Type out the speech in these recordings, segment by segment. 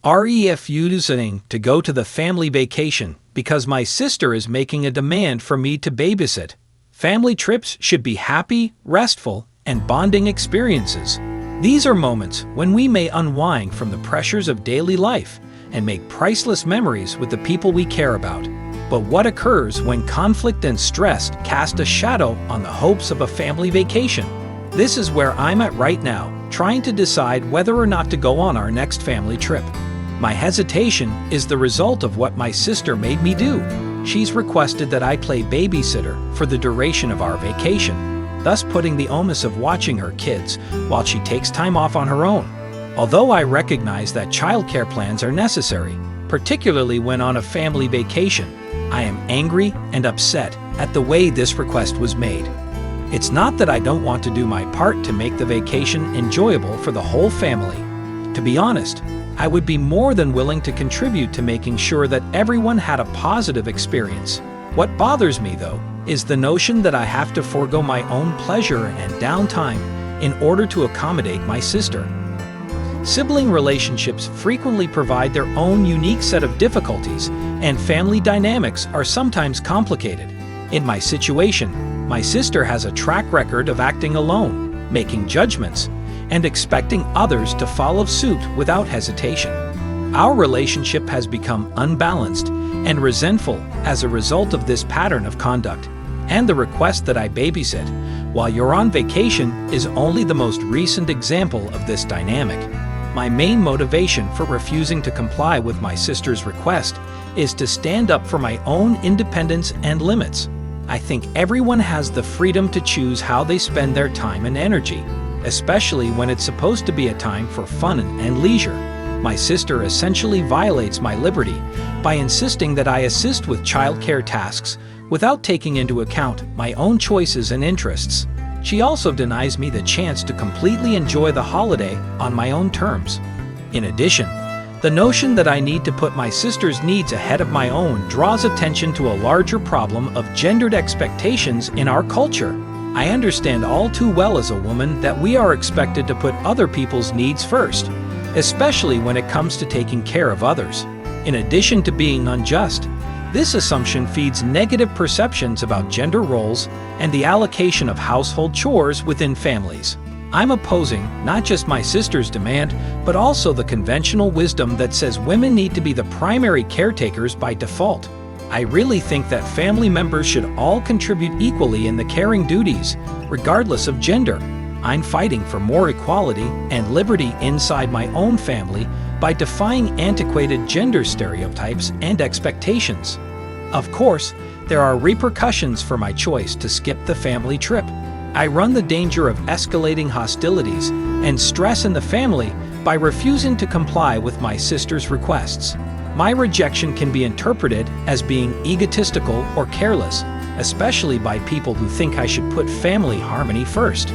refusing to go to the family vacation because my sister is making a demand for me to babysit. Family trips should be happy, restful, and bonding experiences. These are moments when we may unwind from the pressures of daily life and make priceless memories with the people we care about. But what occurs when conflict and stress cast a shadow on the hopes of a family vacation? This is where I'm at right now, trying to decide whether or not to go on our next family trip. My hesitation is the result of what my sister made me do. She's requested that I play babysitter for the duration of our vacation, thus putting the onus of watching her kids while she takes time off on her own. Although I recognize that childcare plans are necessary, particularly when on a family vacation, I am angry and upset at the way this request was made. It's not that I don't want to do my part to make the vacation enjoyable for the whole family. To be honest, I would be more than willing to contribute to making sure that everyone had a positive experience. What bothers me, though, is the notion that I have to forego my own pleasure and downtime in order to accommodate my sister. Sibling relationships frequently provide their own unique set of difficulties, and family dynamics are sometimes complicated. In my situation, my sister has a track record of acting alone, making judgments, and expecting others to follow suit without hesitation. Our relationship has become unbalanced and resentful as a result of this pattern of conduct, and the request that I babysit while you're on vacation is only the most recent example of this dynamic. My main motivation for refusing to comply with my sister's request is to stand up for my own independence and limits. I think everyone has the freedom to choose how they spend their time and energy, especially when it's supposed to be a time for fun and leisure. My sister essentially violates my liberty by insisting that I assist with childcare tasks without taking into account my own choices and interests. She also denies me the chance to completely enjoy the holiday on my own terms. In addition, the notion that I need to put my sister's needs ahead of my own draws attention to a larger problem of gendered expectations in our culture. I understand all too well as a woman that we are expected to put other people's needs first, especially when it comes to taking care of others. In addition to being unjust, this assumption feeds negative perceptions about gender roles and the allocation of household chores within families. I'm opposing not just my sister's demand, but also the conventional wisdom that says women need to be the primary caretakers by default. I really think that family members should all contribute equally in the caring duties, regardless of gender. I'm fighting for more equality and liberty inside my own family by defying antiquated gender stereotypes and expectations. Of course, there are repercussions for my choice to skip the family trip. I run the danger of escalating hostilities and stress in the family by refusing to comply with my sister's requests. My rejection can be interpreted as being egotistical or careless, especially by people who think I should put family harmony first.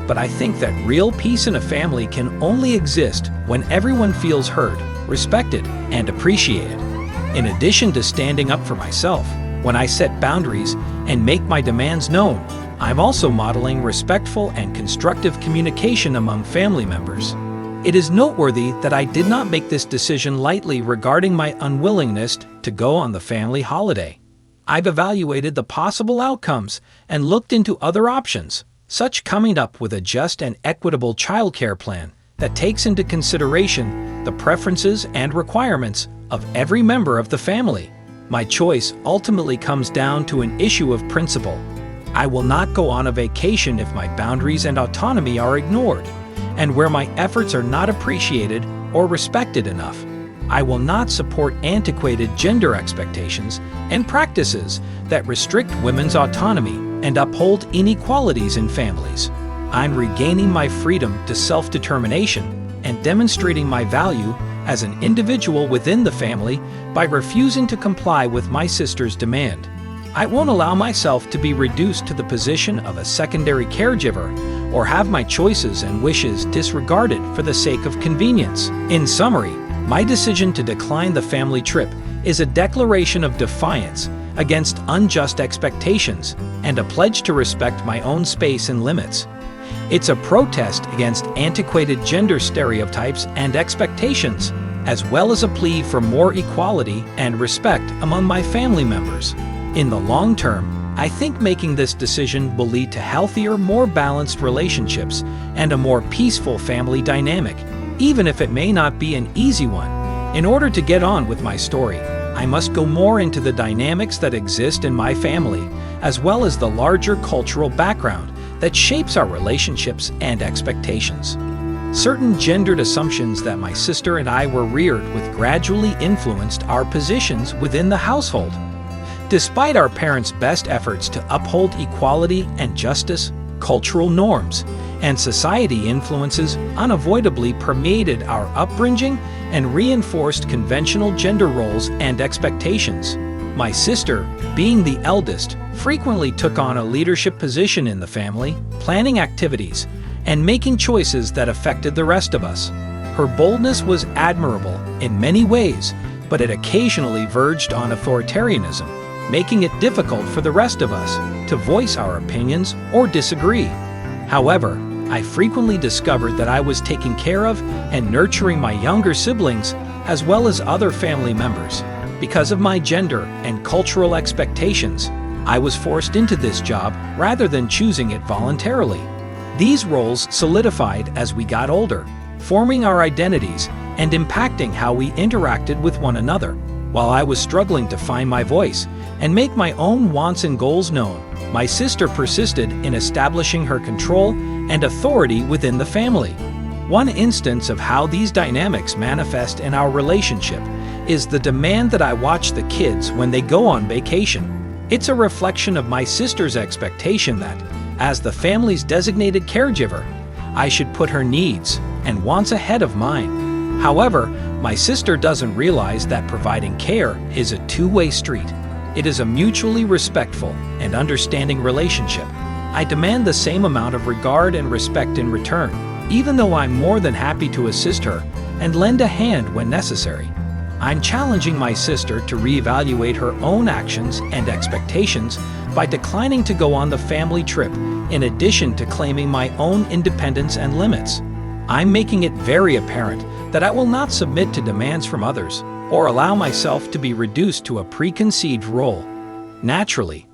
But I think that real peace in a family can only exist when everyone feels heard, respected, and appreciated. In addition to standing up for myself, when I set boundaries and make my demands known, I'm also modeling respectful and constructive communication among family members. It is noteworthy that I did not make this decision lightly regarding my unwillingness to go on the family holiday. I've evaluated the possible outcomes and looked into other options, such coming up with a just and equitable childcare plan that takes into consideration the preferences and requirements of every member of the family. My choice ultimately comes down to an issue of principle. I will not go on a vacation if my boundaries and autonomy are ignored, and where my efforts are not appreciated or respected enough. I will not support antiquated gender expectations and practices that restrict women's autonomy and uphold inequalities in families. I'm regaining my freedom to self-determination and demonstrating my value as an individual within the family by refusing to comply with my sister's demand. I won't allow myself to be reduced to the position of a secondary caregiver or have my choices and wishes disregarded for the sake of convenience. In summary, my decision to decline the family trip is a declaration of defiance against unjust expectations and a pledge to respect my own space and limits. It's a protest against antiquated gender stereotypes and expectations, as well as a plea for more equality and respect among my family members. In the long term, I think making this decision will lead to healthier, more balanced relationships and a more peaceful family dynamic, even if it may not be an easy one. In order to get on with my story, I must go more into the dynamics that exist in my family, as well as the larger cultural background that shapes our relationships and expectations. Certain gendered assumptions that my sister and I were reared with gradually influenced our positions within the household. Despite our parents' best efforts to uphold equality and justice, cultural norms and society influences unavoidably permeated our upbringing and reinforced conventional gender roles and expectations. My sister, being the eldest, frequently took on a leadership position in the family, planning activities and making choices that affected the rest of us. Her boldness was admirable in many ways, but it occasionally verged on authoritarianism, making it difficult for the rest of us to voice our opinions or disagree. However, I frequently discovered that I was taking care of and nurturing my younger siblings as well as other family members. Because of my gender and cultural expectations, I was forced into this job rather than choosing it voluntarily. These roles solidified as we got older, forming our identities and impacting how we interacted with one another. While I was struggling to find my voice and make my own wants and goals known, my sister persisted in establishing her control and authority within the family. One instance of how these dynamics manifest in our relationship is the demand that I watch the kids when they go on vacation. It's a reflection of my sister's expectation that, as the family's designated caregiver, I should put her needs and wants ahead of mine. However, my sister doesn't realize that providing care is a two-way street. It is a mutually respectful and understanding relationship. I demand the same amount of regard and respect in return, even though I'm more than happy to assist her and lend a hand when necessary. I'm challenging my sister to reevaluate her own actions and expectations by declining to go on the family trip, in addition to claiming my own independence and limits. I'm making it very apparent that I will not submit to demands from others or allow myself to be reduced to a preconceived role. Naturally,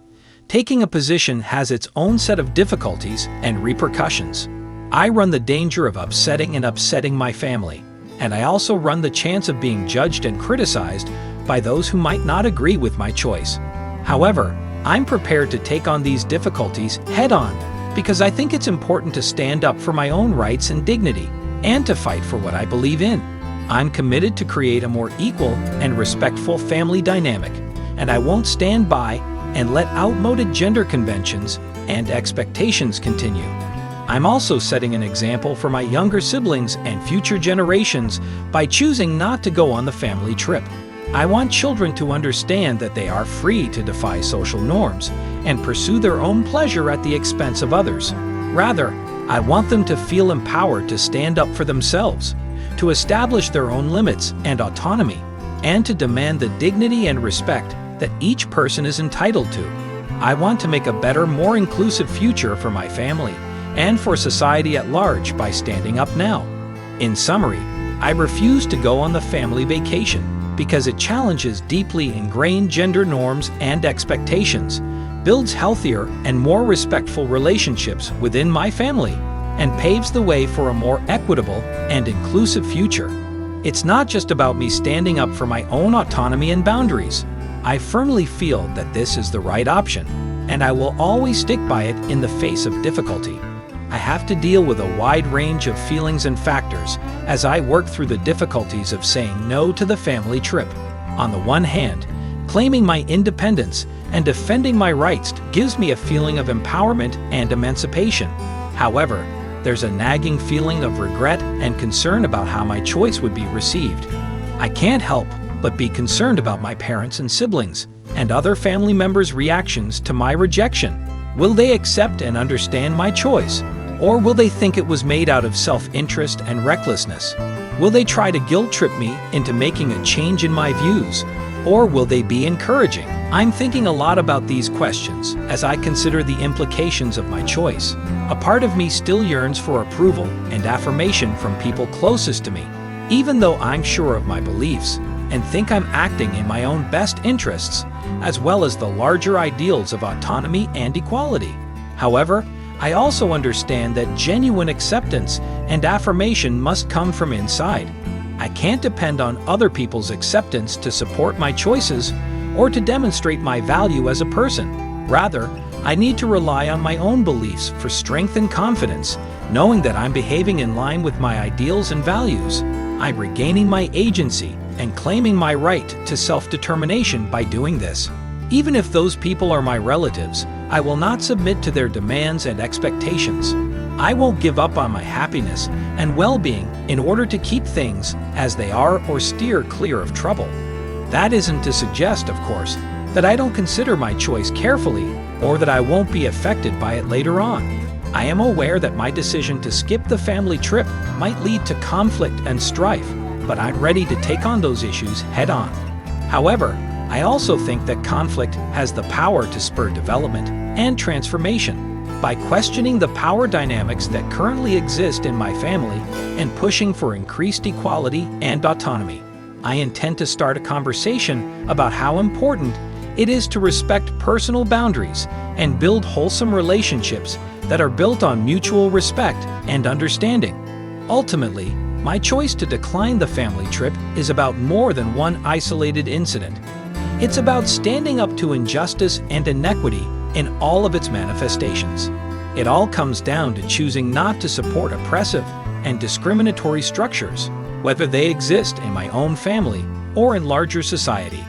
taking a position has its own set of difficulties and repercussions. I run the danger of upsetting my family, and I also run the chance of being judged and criticized by those who might not agree with my choice. However, I'm prepared to take on these difficulties head-on because I think it's important to stand up for my own rights and dignity and to fight for what I believe in. I'm committed to create a more equal and respectful family dynamic, and I won't stand by and let outmoded gender conventions and expectations continue. I'm also setting an example for my younger siblings and future generations by choosing not to go on the family trip. I want children to understand that they are free to defy social norms and pursue their own pleasure at the expense of others. Rather, I want them to feel empowered to stand up for themselves, to establish their own limits and autonomy, and to demand the dignity and respect that each person is entitled to. I want to make a better, more inclusive future for my family and for society at large by standing up now. In summary, I refuse to go on the family vacation because it challenges deeply ingrained gender norms and expectations, builds healthier and more respectful relationships within my family, and paves the way for a more equitable and inclusive future. It's not just about me standing up for my own autonomy and boundaries. I firmly feel that this is the right option, and I will always stick by it in the face of difficulty. I have to deal with a wide range of feelings and factors as I work through the difficulties of saying no to the family trip. On the one hand, claiming my independence and defending my rights gives me a feeling of empowerment and emancipation. However, there's a nagging feeling of regret and concern about how my choice would be received. I can't help but be concerned about my parents and siblings and other family members' reactions to my rejection. Will they accept and understand my choice? Or will they think it was made out of self-interest and recklessness? Will they try to guilt-trip me into making a change in my views? Or will they be encouraging? I'm thinking a lot about these questions as I consider the implications of my choice. A part of me still yearns for approval and affirmation from people closest to me, Even though I'm sure of my beliefs and think I'm acting in my own best interests, as well as the larger ideals of autonomy and equality. However, I also understand that genuine acceptance and affirmation must come from inside. I can't depend on other people's acceptance to support my choices or to demonstrate my value as a person. Rather, I need to rely on my own beliefs for strength and confidence, knowing that I'm behaving in line with my ideals and values. I'm regaining my agency and claiming my right to self-determination by doing this. Even if those people are my relatives, I will not submit to their demands and expectations. I won't give up on my happiness and well-being in order to keep things as they are or steer clear of trouble. That isn't to suggest, of course, that I don't consider my choice carefully or that I won't be affected by it later on. I am aware that my decision to skip the family trip might lead to conflict and strife, but I'm ready to take on those issues head-on. However, I also think that conflict has the power to spur development and transformation. By questioning the power dynamics that currently exist in my family and pushing for increased equality and autonomy, I intend to start a conversation about how important it is to respect personal boundaries and build wholesome relationships that are built on mutual respect and understanding. Ultimately, my choice to decline the family trip is about more than one isolated incident. It's about standing up to injustice and inequity in all of its manifestations. It all comes down to choosing not to support oppressive and discriminatory structures, whether they exist in my own family or in larger society.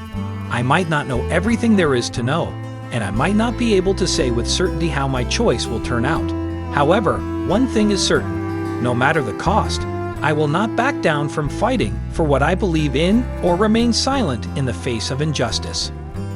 I might not know everything there is to know, and I might not be able to say with certainty how my choice will turn out. However, one thing is certain: no matter the cost, I will not back down from fighting for what I believe in or remain silent in the face of injustice.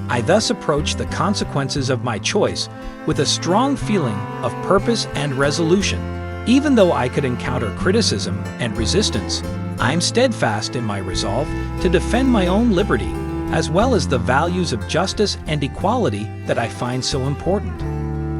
I thus approach the consequences of my choice with a strong feeling of purpose and resolution. Even though I could encounter criticism and resistance, I'm steadfast in my resolve to defend my own liberty, as well as the values of justice and equality that I find so important.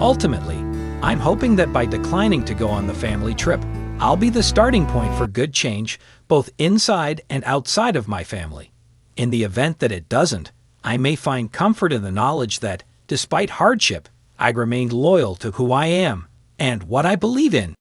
Ultimately, I'm hoping that by declining to go on the family trip, I'll be the starting point for good change both inside and outside of my family. In the event that it doesn't, I may find comfort in the knowledge that, despite hardship, I remained loyal to who I am and what I believe in.